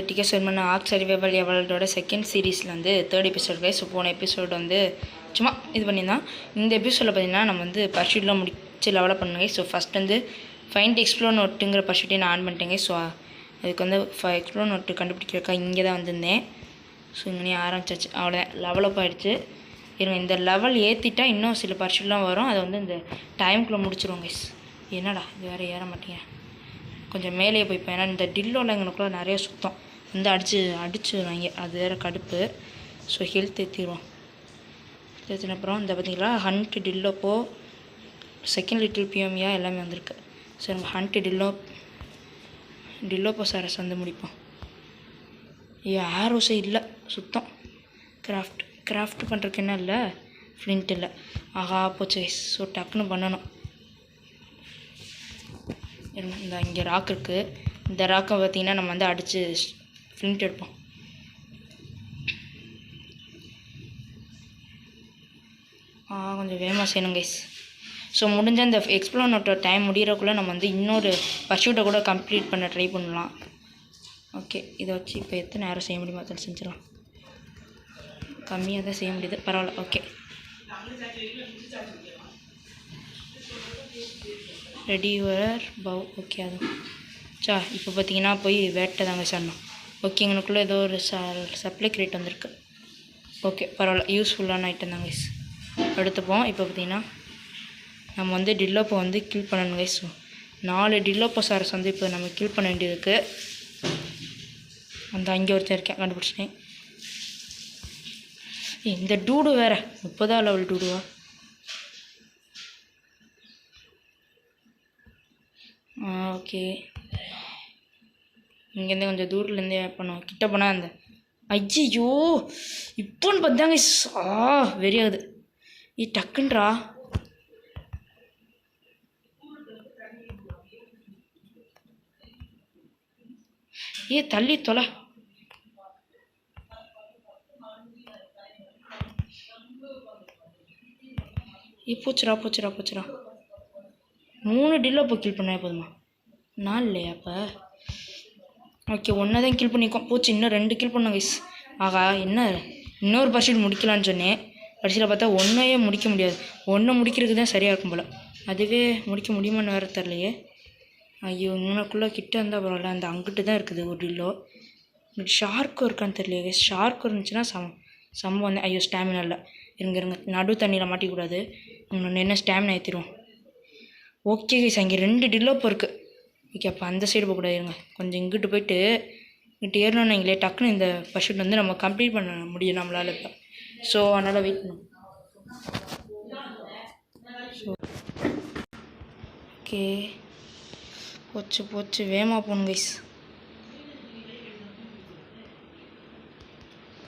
Decay சர்மன் ark survival எவல்டோட second சீரீஸில் வந்து தேர்ட் எபிசோட் கைஸ். போன எபிசோடு வந்து சும்மா இது பண்ணியிருந்தான். இந்த எபிசோடில் பார்த்தீங்கன்னா நம்ம வந்து பர்ஷூட்லாம் முடிச்சு லெவலப் பண்ணுங்க. ஸோ ஃபஸ்ட் வந்து ஃபைண்ட் எக்ஸ்ப்ளோர் நோட்டுங்கிற பர்ஷூட்டே நான் ஆன் பண்ணிட்டேங்க. ஸோ அதுக்கு வந்து எக்ஸ்ப்ளோர் நோட்டு கண்டுபிடிக்கிறக்கா இங்கே தான் வந்திருந்தேன். ஸோ இங்கே ஆரம்பிச்சாச்சு, அவ்வளோதான் லெவலப் ஆகிடுச்சு. இருங்க, இந்த லெவல் ஏற்றிட்டா இன்னும் சில பர்ஷூட்லாம் வரும், அதை வந்து இந்த டைமுக்குள்ளே முடிச்சிருவோம் கைஸ். என்னடா இது வேறு ஏற மாட்டேங்க, கொஞ்சம் மேலேயே போய்ப்பேன். ஏன்னா இந்த டில்லோவில் எங்களுக்குள்ள நிறைய சுத்தம் வந்து அடிச்சுருவாங்க, அது வேறு கடுப்பு. So health ஏற்றிடுவோம். ஏற்றின அப்புறம் இந்த பார்த்தீங்களா ஹண்ட் டில்லோப்போ செகண்ட் லிட்டில் பிஎம்யா எல்லாமே வந்திருக்கு. ஸோ நம்ம ஹண்ட் டில்லோப்போ சாரஸ் வந்து முடிப்போம். ஆரோஸே இல்லை சுத்தம். கிராஃப்ட் பண்ணுறதுக்கு என்ன இல்லை, ஃப்ளிண்ட் இல்லை. ஆஹா போச்சு. ஸோ டக்குன்னு பண்ணணும். இந்த இங்கே ராக் இருக்குது, இந்த ராக்கை பார்த்திங்கன்னா நம்ம வந்து அடித்து ஃப்ளிண்ட் எடுப்போம். கொஞ்சம் வேகமாக செய்யணும் கைஸ். ஸோ முடிஞ்ச இந்த எக்ஸ்ப்ளோர் நோட்டோட டைம் முடிகிறக்குள்ளே நம்ம வந்து இன்னொரு பர்ஷூட்டை கூட கம்ப்ளீட் பண்ண ட்ரை பண்ணலாம். ஓகே, இதை வச்சு இப்போ எத்தனை நேரம் செய்ய முடியுமோ அதை செஞ்சிடலாம். கம்மியாக தான் செய்ய முடியுது, பரவாயில்ல. Okay, ready your bow. Okay, அது இப்போ பார்த்தீங்கன்னா போய் வேட்டை தாங்க சாரணும். ஓகே, எங்களுக்குள்ளே ஏதோ ஒரு சப்ளை கிரேட் வந்திருக்கு. ஓகே, பரவாயில்ல, யூஸ்ஃபுல்லான ஐட்டம் தாங்க கைஸ். எடுத்துப்போம். இப்போ பார்த்தீங்கன்னா நம்ம வந்து டில்லோப்போ வந்து கில் பண்ணணும் கைஸ். 4 டில்லோப்போ சாரஸ் வந்து இப்போ நம்ம கில் பண்ண வேண்டியதுக்கு. அந்த அங்கே ஒருத்தர் இருக்கேன், கண்டுபிடிச்சிட்டேன். இந்த டூடு வேறு 30ஆம் லெவல் டூடுவா. ஓகே, இங்கேருந்து கொஞ்சம் தூரத்துலேருந்தே பண்ணுவோம். கிட்ட போனால் அந்த ஐயோ இப்போன்னு பார்த்தாங்க வெறியாகுது. டக்குன்றா தள்ளி தொலை. போச்சுடா 3 டில்லோப்போ கில் பண்ண போதுமா? 4 இல்லையா அப்போ? ஓகே, 1 தான் கில் பண்ணிக்கோம். போச்சு, இன்னும் 2 கில் பண்ணோம் கைஸ். ஆகா, என்ன இன்னொரு பர்ஷூட் முடிக்கலான்னு சொன்னேன். கடைசியில் பார்த்தா 1 முடிக்க முடியாது. 1 முடிக்கிறதுக்கு தான் சரியாக இருக்கும் போல். அதுவே முடிக்க முடியுமான்னு வேறு தரலையே. ஐயோ, இன்னொக்குள்ளே கிட்ட இருந்தால் பரவாயில்ல. அந்த அங்கிட்டு தான் இருக்குது ஒரு டில்லோ. ஷார்க்கும் இருக்கான்னு தெரியலையே கைஸ். ஷார்க் இருந்துச்சுன்னா சம்பவம் வந்து. ஐயோ, ஸ்டாமினா இல்லை. இருங்க நடு தண்ணியில் மாட்டிக்கூடாது. இன்னொன்று என்ன ஸ்டாமினா ஏற்றிடுவோம். ஓகே கைஸ், அங்கே 2 டில்லோப்போ இருக்குது. ஓகே, அப்போ அந்த சைடு போகக்கூடாது. இருங்க கொஞ்சம் இங்கிட்டு போயிட்டு இங்கிட்டு ஏறணும்னு எங்களே டக்குன்னு இந்த பர்ஷூட் வந்து நம்ம கம்ப்ளீட் பண்ண முடியும் நம்மளால் இப்போ. ஸோ அதனால் வெயிட் பண்ணும். ஸோ ஓகே, போச்சு வேகமாக போகணும் கைஸ்.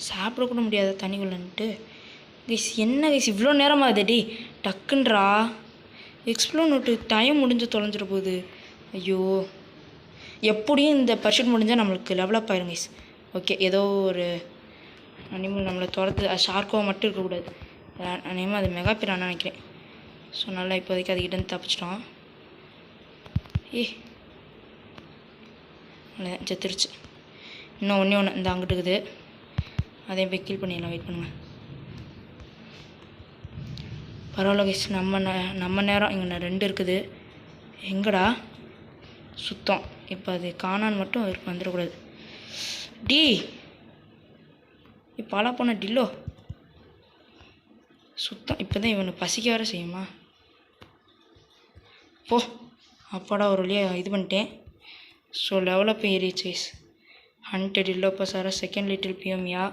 சாப்பிடக்கூட முடியாத தண்ணிக்குள்ளன்ட்டு கைஸ். என்ன கைஸ் இவ்வளோ நேரமாக டி டக்குன்றா. எக்ஸ்ப்ளோர் நோட்டு டைம் முடிஞ்சு தொலைஞ்சிட போகுது. ஐயோ, எப்படியும் இந்த பர்ஷூட் முடிஞ்சால் நம்மளுக்கு டெவலப் ஆயிரும் கைஸ். ஓகே, ஏதோ ஒரு அனிமல் நம்மளை துரத்து. ஷார்க்கோவாக மட்டும் இருக்கக்கூடாது. அனிமல் அது மெகா பிரான்னு நினைக்கிறேன். ஸோ நல்லா இப்போதைக்கு அதுக்கிட்ட தப்பிச்சிட்டோம். செத்துருச்சு. இன்னும் ஒன்று இந்த அங்கிட்டு இருக்குது, அதையும் போய் கில் பண்ணிடலாம். வெயிட் பண்ணுங்கள். பரவாயில்ல கைஸ், நம்ம நேரம் இங்கே 2 இருக்குது. எங்கடா சுத்தம். இப்போ அது காணான்னு மட்டும் அவருக்கு வந்துடக்கூடாது. இப்போ ஆளா போன டில்லோ சுத்தம். இப்போ தான் இவனை பசிக்க வேறு செய்யுமா? அப்பாடா ஒரு வழியாக இது பண்ணிட்டேன். ஸோ லெவலப் ஏறிச்சு guys. Hunt dilophosaurus second little பிஎம்யா.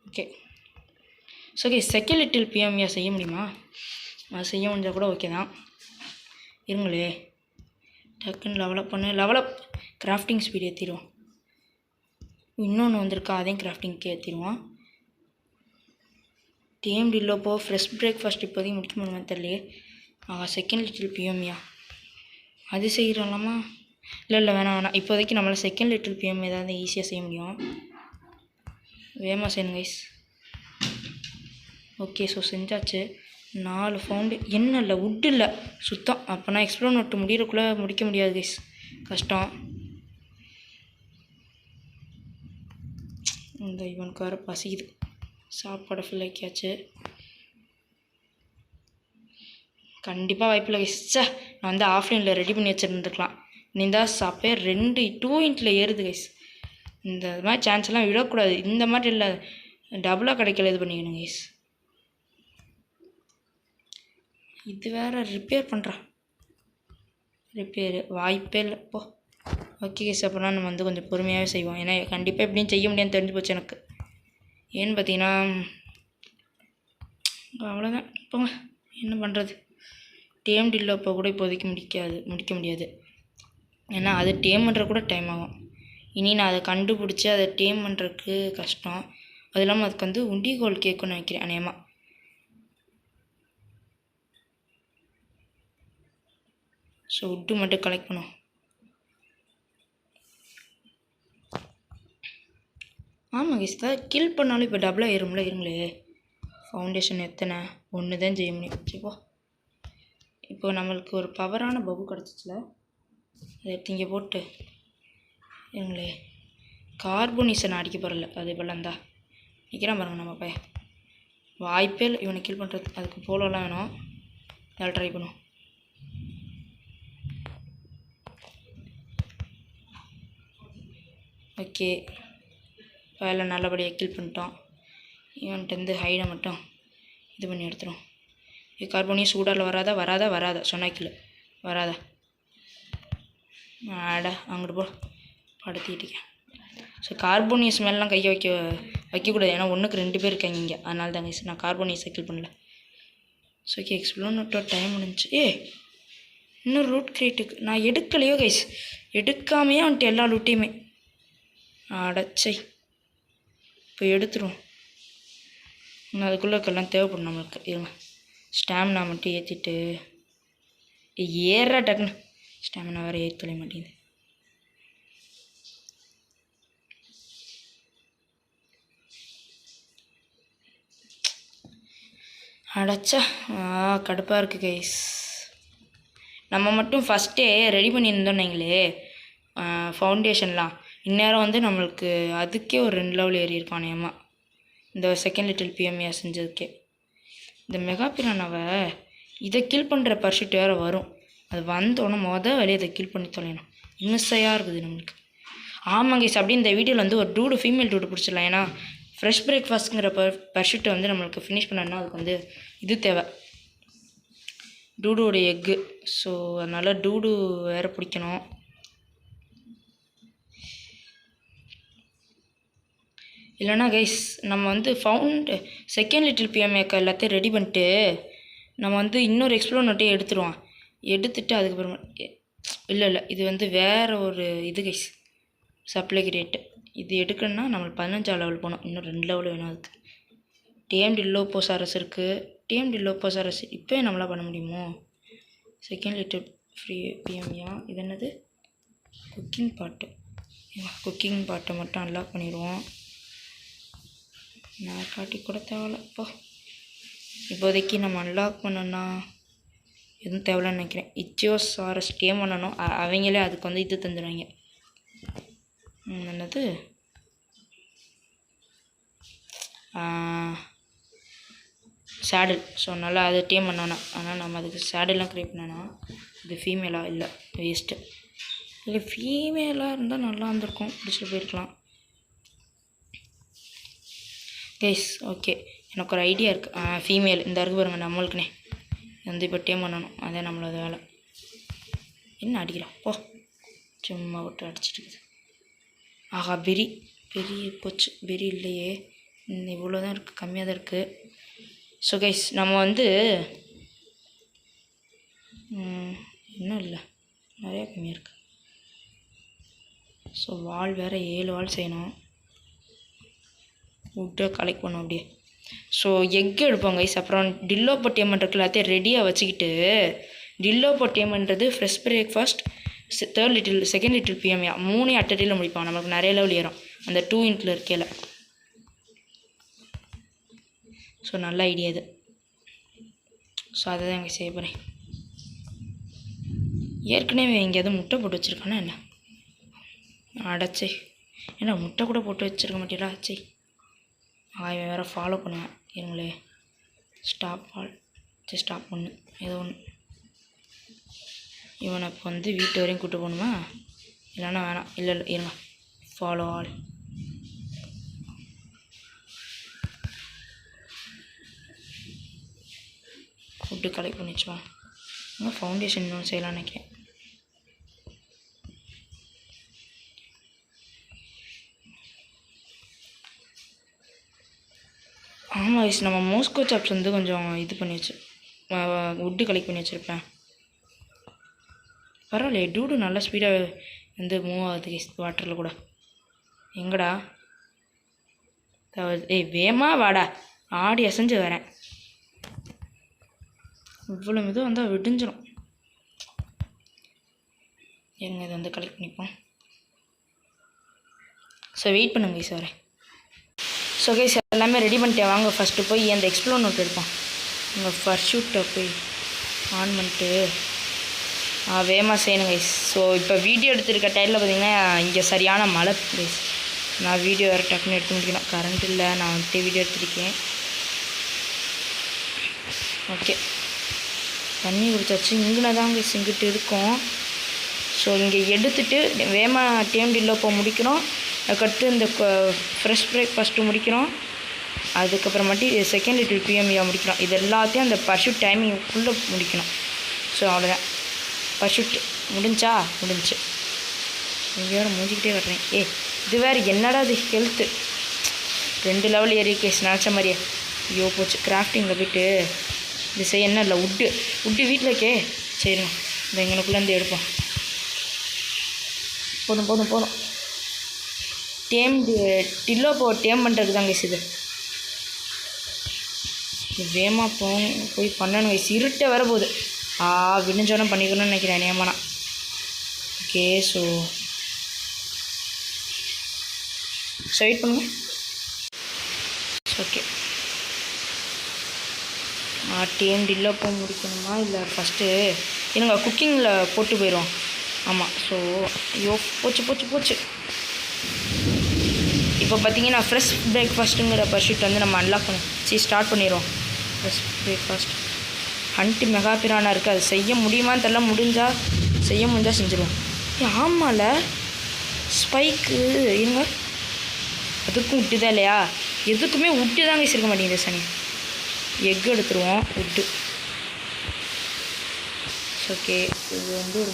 Okay, so okay, second little பிஎம்யா செய்ய முடியுமா? அது செய்ய முடிஞ்சால் கூட ஓகே தான். இருங்களே, டக்குன்னு லெவலப் கிராஃப்டிங் ஸ்பீட் ஏற்றிடுவோம். இன்னொன்று வந்திருக்கா, அதையும் கிராஃப்டிங்க்கு ஏற்றிடுவோம். டேம் டில்லோப்போ ஃப்ரெஷ் பிரேக்ஃபாஸ்ட் இப்போதைக்கு முடிக்க முடியுமான்னு தெரியலையே. செகண்ட் லிட்டில் பிஎம்யா அது செய்கிறோம்லாமா? இல்லை வேணாம். இப்போதைக்கு நம்மளால் செகண்ட் லிட்டில் பிஎம் ஏதாவது ஈஸியாக செய்ய முடியும். வேகமாக செய்யணும் கைஸ். ஓகே, ஸோ செஞ்சாச்சு. 4 ஃபவுண்டு. என்ன இல்லை, வுட் இல்லை சுத்தம். அப்போனா எக்ஸ்ப்ளோர் நோட்டு முடிகிறக்குள்ளே முடிக்க முடியாது கைஸ், கஷ்டம். இந்த இவனுக்கு வேறு பசிக்குது. சாப்பாடை ஃபில் ஆக்கியாச்சு. கண்டிப்பாக வாய்ப்பில்லை கைஸ். நான் வந்து ஆஃப்லைனில் ரெடி பண்ணி வச்சுருந்துருக்கலாம். நீ தான் சாப்பே 2 2 ஏறுது கைஸ். இந்த மாதிரி சான்ஸ் எல்லாம் விடக்கூடாது. இந்த மாதிரி இல்லை, டபுளாக கிடைக்கல இது பண்ணிக்கணும் கைஸ். இது வேறு ரிப்பேர் பண்ணுறான். ரிப்பேரு வாய்ப்பே இல்லை போ. ஓகே கைஸ், அப்புறம் நம்ம வந்து கொஞ்சம் பொறுமையாகவே செய்வோம். ஏன்னா கண்டிப்பாக எப்படியும் செய்ய முடியாதுன்னு தெரிஞ்சு போச்சு எனக்கு. ஏன்னு பார்த்தீங்கன்னா அவ்வளோதான். போங்க, என்ன பண்ணுறது. டேம் டில்லோ இப்போ கூட இப்போதைக்கு முடிக்க முடியாது. ஏன்னா அது டேம் பண்ணுற கூட டைம் ஆகும். இனி நான் அதை கண்டுபிடிச்சி அதை டேம் பண்ணுறதுக்கு கஷ்டம். அது இல்லாமல் அதுக்கு வந்து உண்டிகோல் கேட்கணும்னு நினைக்கிறேன் அநேகமாக. ஸோ உட்டு மட்டும் கலெக்ட் பண்ணும். ஆமாம் கைஸ், தான் கில் பண்ணாலும் இப்போ டபுளாக ஏறும்ல. இருங்களே, ஃபவுண்டேஷன் எத்தனை 1 தான் செய்ய முடியும். சரிப்போ, இப்போ நம்மளுக்கு ஒரு பவரான பபு கிடச்சிச்சில, அதை எடுத்து இங்கே போட்டு இருங்களே. கார்போனிஸை நான் அடிக்க போகிறல, அது இப்போல்லாம் தான் நிற்கிறான் பாருங்க நம்ம பையன். வாய்ப்பே இல்லை இவனை கில் பண்ணுறது. அதுக்கு போலோலாம் வேணும். அதை ட்ரை பண்ணும். ஓகே, வேலை நல்லபடியாக கில் பண்ணிட்டோம். இவன்ட்டு ஹைடை மட்டும் இது பண்ணி எடுத்துரும். கார்போனியஸ் சூடாரில் வராதா சொன்னா கில் வராதா. ஆடா அங்கிட்டு போ படுத்திக்கிட்டேன். ஸோ கார்போனியஸ் மேலாம் கையை வைக்கக்கூடாது. ஏன்னா 1க்கு 2 பேர் இருக்காங்க இங்கே. அதனால தாங்க நான் கார்போனியஸை கில் பண்ணல. ஸோ ஓகே, எக்ஸ்ப்ளோர்னோட டைம் முடிஞ்சு. இன்னொரு ரூட் கிரியேட்டுக்கு நான் எடுக்கலையோ கைஸ். எடுக்காமையே வந்துட்டு எல்லா லூட்டையுமே அடைச்சை. இப்போ எடுத்துருவோம். இன்னும் அதுக்குள்ளே இருக்கலாம் தேவைப்படும் நம்மளுக்கு. இருங்க, ஸ்டாமினா மட்டும் ஏற்றிட்டு ஏற டக்குன்னு. ஸ்டாமினா வேறு ஏற்ற தொலைய மாட்டேங்குது. அடைச்சா கடுப்பாக இருக்குது கைஸ். நம்ம மட்டும் ஃபஸ்ட்டே ரெடி பண்ணியிருந்தோம் நீங்களே ஃபவுண்டேஷன்லாம். இந்நேரம் வந்து நம்மளுக்கு அதுக்கே ஒரு 2 லெவல் ஏறி இருக்கான் நேமா. இந்த செகண்ட் லிட்டில் பிஎம்ஏ செஞ்சதுக்கே. இந்த மெகா பிரானாவை இதை கில் பண்ணுற பர்ஷூட் வேறு வரும். அது வந்தோடனே வேலையை அதை கில் பண்ணி தொலையணும். இம்மிஸ்ஸையாக இருக்குது நம்மளுக்கு. ஆமாங்க கைஸ், அப்படி இந்த வீடியோவில் வந்து ஒரு ஃபீமேல் டூடு பிடிச்சிடலாம். ஏன்னா ஃப்ரெஷ் பிரேக்ஃபாஸ்ட்டுங்கிற பர்ஷூட்டை வந்து நம்மளுக்கு ஃபினிஷ் பண்ணணும்னா அதுக்கு வந்து இது தேவை, டூடோட எக்கு. ஸோ அதனால் டூடு வேறு பிடிக்கணும். இல்லைனா கைஸ் நம்ம வந்து செகண்ட் லிட்டில் பிஎம்ஏக்கு எல்லாத்தையும் ரெடி பண்ணிட்டு நம்ம வந்து இன்னொரு எக்ஸ்ப்ளோர் நோட்டையே எடுத்துருவோம். எடுத்துகிட்டு அதுக்கப்புறமா இல்லை இது வந்து வேறு ஒரு இது கைஸ், சப்ளை ரேட்டு. இது எடுக்கணுன்னா நம்மளுக்கு 15 லெவல் போகணும். இன்னும் 2 லெவல் வேணும் அதுக்கு. டிஎம்டி லோப்போசாரஸ் இருக்குது. டிஎம்டி லோப்போசாரஸ் இப்போ நம்மளால் பண்ண முடியுமோ? செகண்ட் லிட்டில் ஃப்ரீ பிஎம்ஏ இது என்னது? குக்கிங் பாட்டை மட்டும் அன்லாக் பண்ணிடுவோம். நான் காட்டி கூட தேவையில்லப்போ. இப்போதைக்கு நம்ம அன்லாக் பண்ணோன்னா எதுவும் தேவையில்லன்னு நினைக்கிறேன். இச்சியோசாரஸ் டேம் பண்ணணும். அவங்களே அதுக்கு வந்து இது தந்துடுவாங்க. என்னது சேடில். ஸோ நல்லா அது டேம் பண்ணோன்னா. ஆனால் நம்ம அதுக்கு சேடில்லாம் க்ரியேட் பண்ணோன்னா இது ஃபீமேலாக இல்லை, வேஸ்ட்டு. இல்லை ஃபீமேலாக இருந்தால் நல்லா இருந்திருக்கும், பிடிச்சிட்டு போயிருக்கலாம். கைஸ் ஓகே, எனக்கு ஒரு ஐடியா இருக்குது. ஃபீமேல் இந்த இருக்கு பாருங்க, நம்மளுக்குனே வந்து இப்போ டேம் பண்ணணும். அதே நம்மளோட வேலை. என்ன அடிக்கிறோம் போ, சும்மா விட்டு அடிச்சிட்டு இருக்குது. ஆஹா, பெரிய போச்சு. பெரி இல்லையே, இவ்வளோ தான் இருக்குது, கம்மியாக தான் இருக்குது. ஸோ கைஸ் நம்ம வந்து இன்னும் இல்லை, நிறையா கம்மியாக இருக்குது. ஸோ வால் வேறு 7 வால் செய்யணும். விட்டு கலெக்ட் பண்ணோம் அப்படியே. ஸோ எக் எடுப்போம் கைஸ். அப்புறம் டில்லோ பொட்டியமன் இருக்கு, எல்லாத்தையும் ரெடியாக வச்சுக்கிட்டு டில்லோ பொட்டியமன்றது ஃப்ரெஷ் பிரேக்ஃபாஸ்ட், செகண்ட் லிட்டில் பிஎம்ஏ 3 அட்டடியில் முடிப்போம். நமக்கு நிறைய லெவல் ஏறும் அந்த 2 இன்ட்டில் இருக்கையில். ஸோ நல்ல ஐடியா இது. ஸோ அதை தான் இங்கே செய்ய போகிறேன். ஏற்கனவே எங்கேயாவது முட்டை போட்டு வச்சுருக்கானா என்ன? அடைச்சி ஏன்னா முட்டை கூட போட்டு வச்சுருக்க மாட்டேடா. சரி அவன் வேறு ஃபாலோ பண்ணுவேன். இருங்களே ஸ்டாப் ஆல். சரி ஸ்டாப் பண்ணு ஏதோ ஒன்று. இவனை இப்போ வந்து வீட்டு வரையும் கூப்பிட்டு போகணுமா? இல்லைன்னா வேணாம். இல்லை இருங்க ஃபாலோ ஆல். ஃபுட்டு கலெக்ட் பண்ணி வச்சுவான். ஃபவுண்டேஷன் இன்னும் செய்யலாம்னு நினைக்கிறேன். ஆமாம் வயசு நம்ம மோஸ்கோ சாப்ஸ் வந்து கொஞ்சம் இது பண்ணி வச்சு வுட்டு கலெக்ட் பண்ணி வச்சுருப்பேன். பரவாயில்லையே டூடு நல்லா ஸ்பீடாக வந்து மூவ் ஆகுது கைஸ் வாட்டரில் கூட. எங்கடா வேமா வாடா, ஆடி அசைஞ்சு வரேன். இவ்வளோ மெதுவாக வந்தால் விடிஞ்சிடும். எங்க இதை வந்து கலெக்ட் பண்ணிப்போம். ஸோ வெயிட் பண்ணுங்க கைஸ் வரேன். ஸோ கைஸ் எல்லாமே ரெடி பண்ணிட்டேன். வாங்க ஃபஸ்ட்டு போய் அந்த எக்ஸ்ப்ளோர் நோட் எடுப்போம். உங்கள் பர்ஷூட்டை போய் ஆன் பண்ணிட்டு வேகமாக செய்யணும் கைஸ். ஸோ இப்போ வீடியோ எடுத்துருக்க டைமில் பார்த்தீங்கன்னா இங்கே சரியான மழை கைஸ். நான் வீடியோ வேறு டக்குன்னு எடுத்து முடிக்கணும். கரண்ட் இல்லை, நான் வந்துட்டு வீடியோ எடுத்துருக்கேன். ஓகே தண்ணி குடிச்சாச்சு. இங்கே தான் கைஸ் இங்கிட்டு இருக்கோம். ஸோ இங்கே எடுத்துகிட்டு வேகமாக டேம் டில்லோ போக முடிக்கணும். அதுக்கடுத்து இந்த ஃப்ரெஷ் பிரேக்ஃபாஸ்ட்டு முடிக்கிறோம். அதுக்கப்புறமாட்டி செகண்ட் லிட்டில் பிஎம்ஏ முடிக்கிறோம். இது எல்லாத்தையும் அந்த பர்ஷூட் டைமிங்குள்ளே முடிக்கணும். ஸோ அவ்வளோதான். பர்ஷூட் முடிஞ்சா முடிஞ்சு. இங்கே வேறு மூஞ்சிக்கிட்டே வர்றேன். இது வேறு என்னடா இது ஹெல்த்து 2 லெவல் ஏறி கேஸ் நினச்ச மாதிரியே. ஐயோ போச்சு. கிராஃப்டிங்கில் போய்ட்டு இது செய்ய என்ன இல்லை உட்டு வீட்டில் இருக்கே. சரிங்க இந்த எங்களுக்குள்ளேருந்து எடுப்போம். போதும் டேம் டில்லோ டேம் பண்ணுறதுக்கு தான் கைஸ் இது. வேகமாக போய் பண்ணணும் கைஸ். இருட்ட வர போகுது. விடிஞ்சோடனே பண்ணிக்கணும்னு நினைக்கிறேன் நேமானா. ஓகே ஸோ வெயிட் பண்ணுங்க. ஓகே டேம் டில்லோ போக முடிக்கணுமா இல்லை ஃபஸ்ட்டு என்னங்க குக்கிங்கில் போட்டு போயிடும். ஆமாம் ஸோ ஐயோ போச்சு. இப்போ பார்த்தீங்கன்னா ஃப்ரெஷ் பிரேக்ஃபாஸ்ட்டுங்கிற பர்ஷூட் வந்து நம்ம அன்லாக் ஸ்டார்ட் பண்ணிடுவோம். Fresh breakfast hunt mega Prana இருக்குது. அது செய்ய முடியுமான்னு தெரியல. செய்ய முடிஞ்சால் செஞ்சுருவோம். ஆமாம்ல ஸ்பைக்கு இருங்க. அதுக்கும் விட்டு தான் இல்லையா? எதுக்குமே விட்டு தாங்க வச்சுருக்க மாட்டேங்குது சனி. எக்கு எடுத்துருவோம் விட்டு. ஓகே இது வந்து ஒரு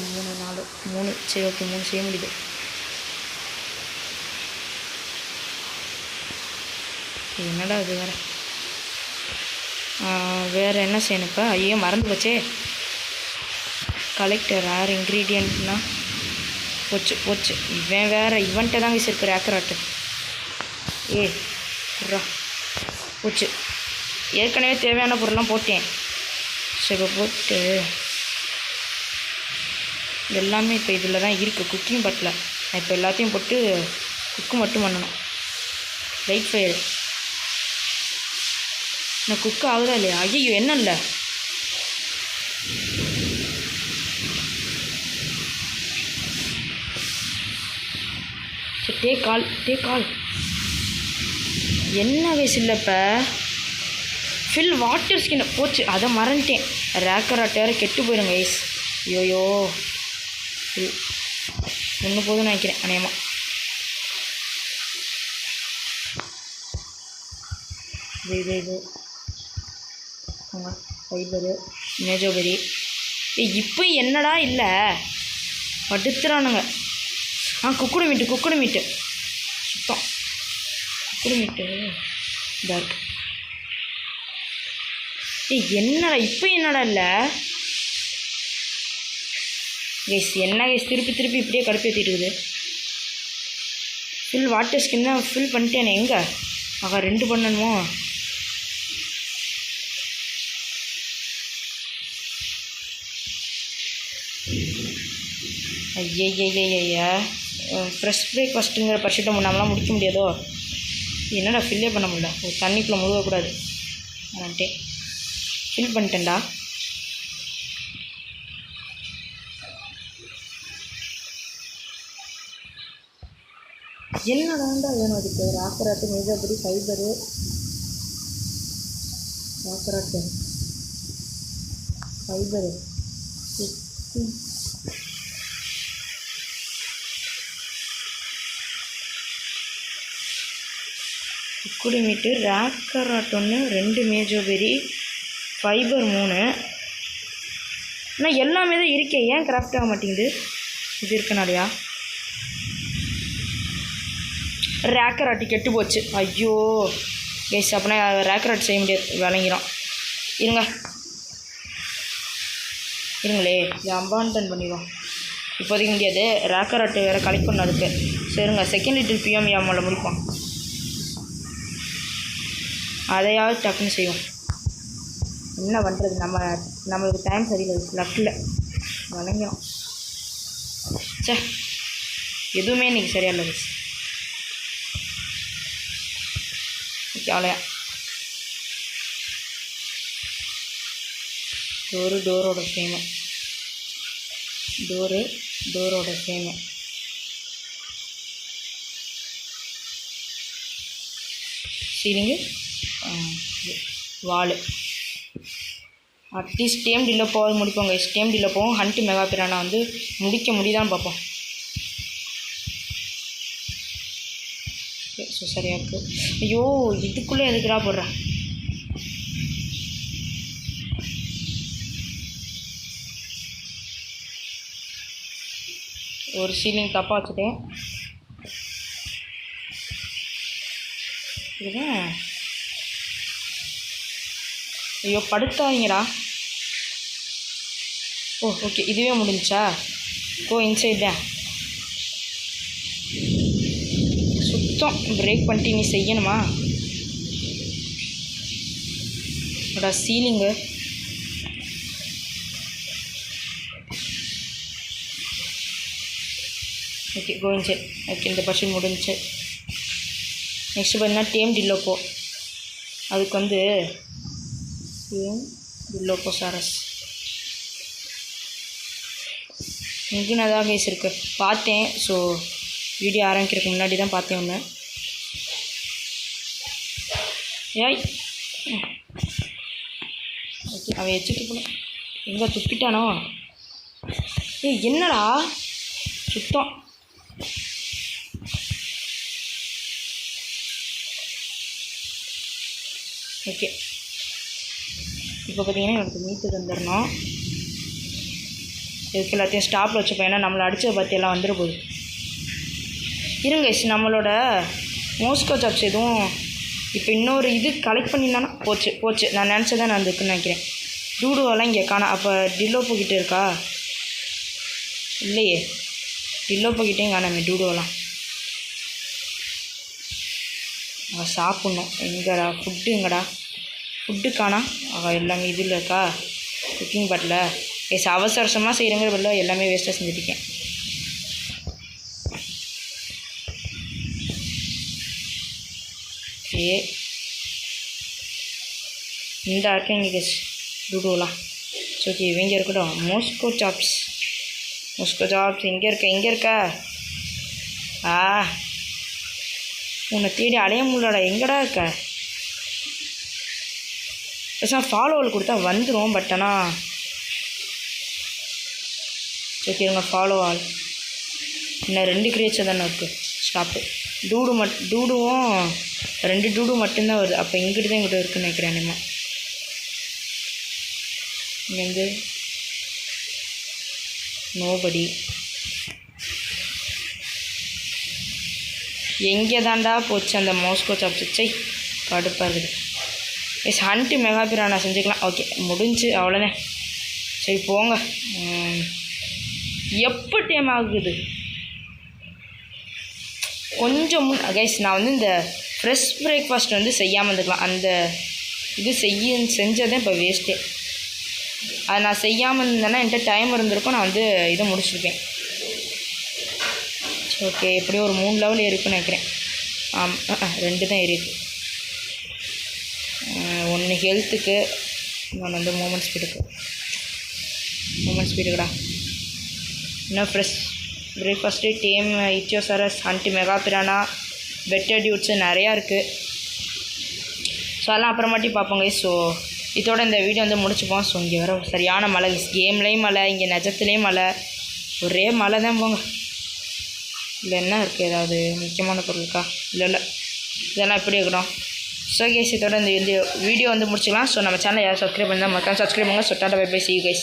3 சரி ஓகே 3 செய்ய முடியுது. என்னடா இது வேறு என்ன செய்யணும் இப்போ? ஐயோ மறந்து போச்சே. கலெக்டர் ரேர் இன்க்ரீடியன்ட்னா போச்சு. இவன்கிட்ட தாங்க இருக்கு ரேக்கராட்டு. போச்சு. ஏற்கனவே தேவையான பொருள்லாம் போட்டேன். சரி இப்போ போட்டு எல்லாமே இப்போ இதில் தான் இருக்குது குக்கிங் பட்டில். நான் இப்போ எல்லாத்தையும் போட்டு குக்கு மட்டும் பண்ணணும். லைட் ஃபயர் நான் குக்கு ஆகுதா இல்லையா? ஐயோ என்ன இல்லை சரி டேக் கால் என்ன வயசு இல்லை இப்போ ஃபில் வாட்டர் ஸ்கின் போச்சு. அதை மறந்துட்டேன். ரேக்கராட்டேற கெட்டு போயிடுங்க ஐஸ். ஐயோயோ ஒன்று போதும்னு நினைக்கிறேன் அநேகமாக. இது ஃபைபரு மேஜோபெரி. இப்போ என்னடா இல்லை படுத்துறானுங்க. குக்குடு மீட்டு சுத்தம். குக்குடு மீட்டு இதாக இருக்கு. என்னடா இப்போ என்னடா இல்லை கைஸ்? என்ன கைஸ் திருப்பி இப்படியே கடுப்பேற்றிட்டு இருக்குது. ஃபில் வாட்டர் ஸ்கின் தான் ஃபில் பண்ணிட்டேனே. எங்கே 2 பண்ணணுமோ? ஐயா ஃப்ரெஷ் பிரேக்ஃபாஸ்ட்டுங்கிற பர்ஷூட்டை நம்மளாம் முடிக்க முடியாதோ? என்னடா ஃபில்லே பண்ண முடியல. தண்ணிக்குள்ளே முழுகக்கூடாது. வந்துட்டே ஃபில் பண்ணிட்டேன்டா. என்னடாண்டா வேணும் அதுக்கு? ராக்கராட்டு மேஜாபடி ஃபைபரு ராக்கராட்டு ஃபைபரு குக்குடி மீட்டு ராக்கராட் ஒன்று 2 மேஜோபெரி ஃபைபர் 3. ஆனால் எல்லாமே தான் இருக்கே, ஏன் கிராஃப்ட் ஆக மாட்டேங்குது? இது இருக்கனாலையா? ரேக்கராட்டி கெட்டு போச்சு. ஐயோ கைஸ், அப்படின்னா ரேக்கராட் செய்ய முடியாது, விளங்கிறான். இருங்களே, இது அம்பான்டன் பண்ணிடுவோம். இப்போதைக்கு முடியாது, ரேக்கராட்டு வேறு கலெக்ட் பண்ண அதுக்கு. சரிங்க, செகண்ட் லிட்டில் பிஎம் யாமலை முடிப்போம். அதையாவது டக்குன்னு செய்வோம். என்ன பண்ணுறது, நம்மளுக்கு டைம் சரியில்லை, லக்கில் விளங்கிறோம். சே, எதுவுமே இன்றைக்கி சரியா இல்லை கைஸ். ஓகே, அவ்வளோயா. டோரோட ஃப்ரேமு, டோரோட frame. Ceiling, wall. At least tame டில்ல போக முடிப்போம் கைஸ். டேம் டில்ல போவோம். ஹண்ட் மெகா பிரானா வந்து முடிக்க முடியுதான்னு பார்ப்போம். ஸோ சரியாக இருக்குது. ஐயோ, இதுக்குள்ளே எதுக்குடா போடுறேன்? ஒரு சீலிங் தப்பாக வச்சுட்டேன். இதுதான். ஐயோ, படுத்தாதீங்கடா. ஓ ஓகே, இதுவே முடிஞ்சா? ஓ, இன்சைட் தான் சுத்தம். பிரேக் பண்ணிட்டு நீ செய்யணுமா? அடா ceiling. Okay, go inside. Okay, இந்த பர்ஷன் முடிஞ்சு. நெக்ஸ்ட்டு பார்த்தீங்கன்னா டேம் டில்லோப்போ. அதுக்கு வந்து டேம் டில்லோப்போசாரஸ் இங்கே தான் கேஸ் இருக்குது. பார்த்தேன். ஸோ வீடியோ ஆரம்பிக்கிறதுக்கு முன்னாடி தான் பார்த்தேன் ஒன்று. ஏய், ஓகே, அவன் எச்சுட்டு போன எங்கே துப்பிட்டானோ? ஏய், என்னடா சுத்தம். ஓகே, இப்போ பார்த்தீங்கன்னா எனக்கு மீட்டு வந்துடணும். இதுக்கு எல்லாத்தையும் ஸ்டாப்பில் வச்சுப்போம், ஏன்னா நம்மளை அடித்ததை பற்றி எல்லாம் வந்துட போகுது. இருங்க, நம்மளோட மோஸ்கோ சாப்ஸ் எதுவும் இப்போ இன்னொரு இது கலெக்ட் பண்ணியிருந்தானா? போச்சு. நான் நினச்சதான் நான் இருக்குன்னு நினைக்கிறேன். டூடுவெல்லாம் இங்கே காணா. அப்போ டில்லோப்போ கிட்டே இருக்கா? இல்லையே, டில்லோப்போ கிட்டேயும் காணாமே டூடுவெல்லாம். சாப்பிட்ணும். எங்கடா ஃபுட்டு? ஃபுட்டு காணா. எல்லாமே இதில் இருக்கா? குக்கிங் பாட்டில். அவசரமாக செய்கிறங்கிற பதில் எல்லாமே வேஸ்ட்டாக செஞ்சுருக்கேன். ஓகே, இந்த இருக்கேன் இங்கே டூடுவெல்லாம். ஓகே, இவங்க இருக்கட்டும். மோஸ்கோ சாப்ஸ் எங்கே இருக்க? உன்னை தேடி அலைய முடியலடா. எங்கடா இருக்க? பேசாமல் ஃபாலோவல் கொடுத்தா வந்துடும். பட் ஆனால் ஓகே, இருங்க, ஃபாலோ ஆல். இன்னும் 2 கிரியேச்சர் தானே இருக்குது. ஸ்டாப்பு. டூடுவும் 2 டூடு மட்டும்தான் வருது. அப்போ இங்கிட்டு தான் இருக்குன்னு நினைக்கிறேன். நம்ம இங்கேருந்து நோபடி. எங்கே தாண்டா போச்சு அந்த மோஸ்கோ சாப்ஸ்? கடுப்பாக இருக்குது. ஹண்ட்டு மெகா பிரானா செஞ்சுக்கலாம். ஓகே, முடிஞ்சு, அவ்வளோதான். சரி போங்க. எப்போ டைம் ஆகுது? கொஞ்சம் கைஸ், நான் வந்து இந்த ஃப்ரெஷ் பிரேக்ஃபாஸ்ட் வந்து செய்யாமல் இருந்துக்கலாம். அந்த இது செஞ்சதே இப்போ வேஸ்ட்டே. அதை நான் செய்யாமல் இருந்தேன்னா என்கிட்ட டைம் இருந்திருக்கும், நான் வந்து இதை முடிச்சிருப்பேன். ஓகே, எப்படியும் ஒரு 3 லெவல் இருக்குன்னு நினைக்கிறேன். 2 தான் ஏறிருக்கு. 1 ஹெல்த்துக்கு, இன்னொன்று வந்து மூமெண்ட் ஸ்பீடுக்குடா. இன்னும் breakfast tame ichthyosaurus hunt mega piranha better dudes நிறையா இருக்குது. ஸோ அதெல்லாம் அப்புறமாட்டி பார்ப்போங்க. ஸோ இதோட இந்த வீடியோ வந்து முடிச்சுப்போம். ஸோ இங்கே வர சரியான மழை, கேம்லேயும் மழை, இங்கே நிஜத்துலேயும் மழை, ஒரே மழை தான் போங்க. இல்லை என்ன இருக்குது, ஏதாவது முக்கியமான பொருள் இருக்கா? இல்லை இதெல்லாம் எப்படி இருக்கணும். ஸோ கேஸ் இதோட இந்த வீடியோ வந்து முடிச்சுக்கலாம். ஸோ நம்ம சேனல் யாரும் சப்ஸ்கிரைப் பண்ணால் மறக்காம சப்ஸ்கிரைப் பண்ணுங்கள். So tata bye bye, see you guys.